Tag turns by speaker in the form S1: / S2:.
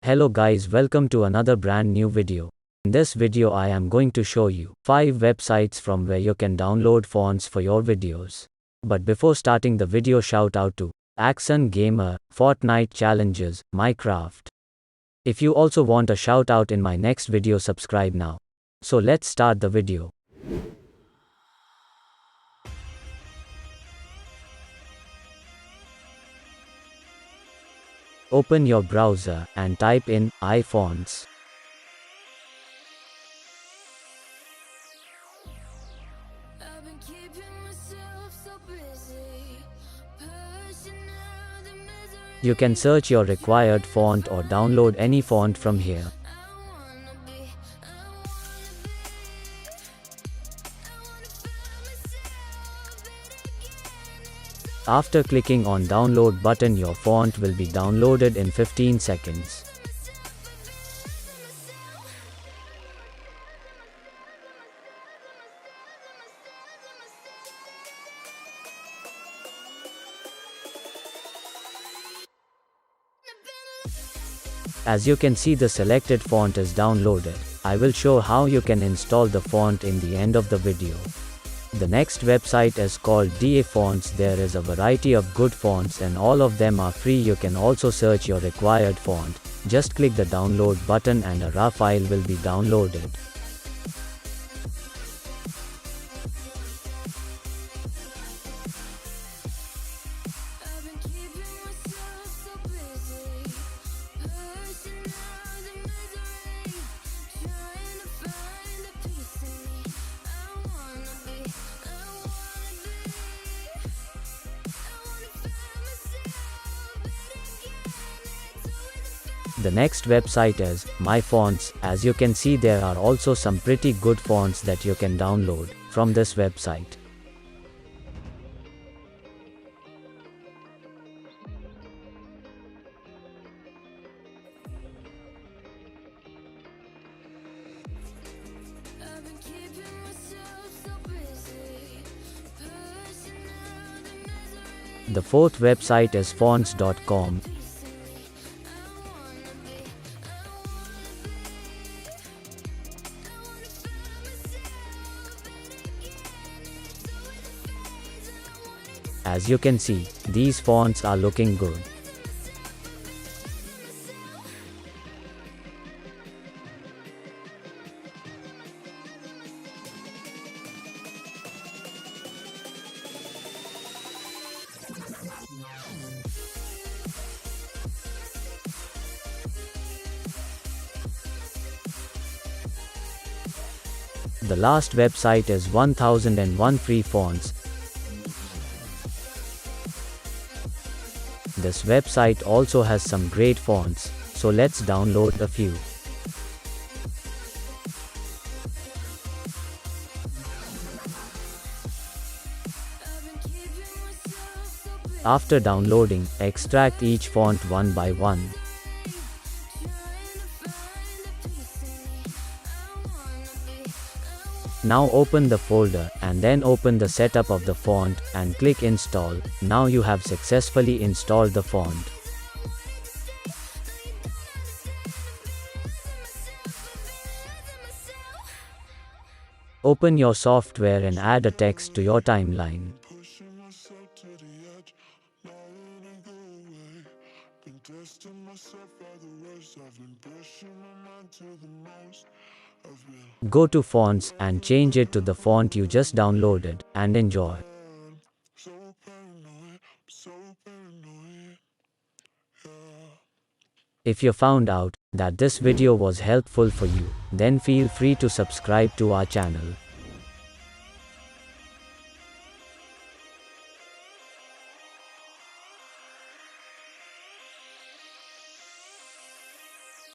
S1: Hello guys, welcome to another brand new video. In this video I am going to show you 5 websites from where you can download fonts for your videos. But before starting the video, shout out to Axon Gamer, Fortnite Challenges, Minecraft. If you also want a shout out in my next video, subscribe now. So let's start the video. Open your browser and type in iFonts. You can search your required font or download any font from here. After clicking on download button, your font will be downloaded in 15 seconds. As you can see, the selected font is downloaded. I will show how you can install the font in the end of the video. The next website is called DA Fonts. There is a variety of good fonts and all of them are free. You can also search your required font. Just click the download button and a raw file will be downloaded. The next website is My Fonts. As you can see, there are also some pretty good fonts that you can download from this website. The fourth website is fonts.com. As you can see, these fonts are looking good. The last website is 1001 Free Fonts. This website also has some great fonts, so let's download a few. After downloading, extract each font one by one. Now open the folder and then open the setup of the font and click install. Now you have successfully installed the font. Open your software and add a text to your timeline. Go to fonts and change it to the font you just downloaded and enjoy. If you found out that this video was helpful for you, then feel free to subscribe to our channel.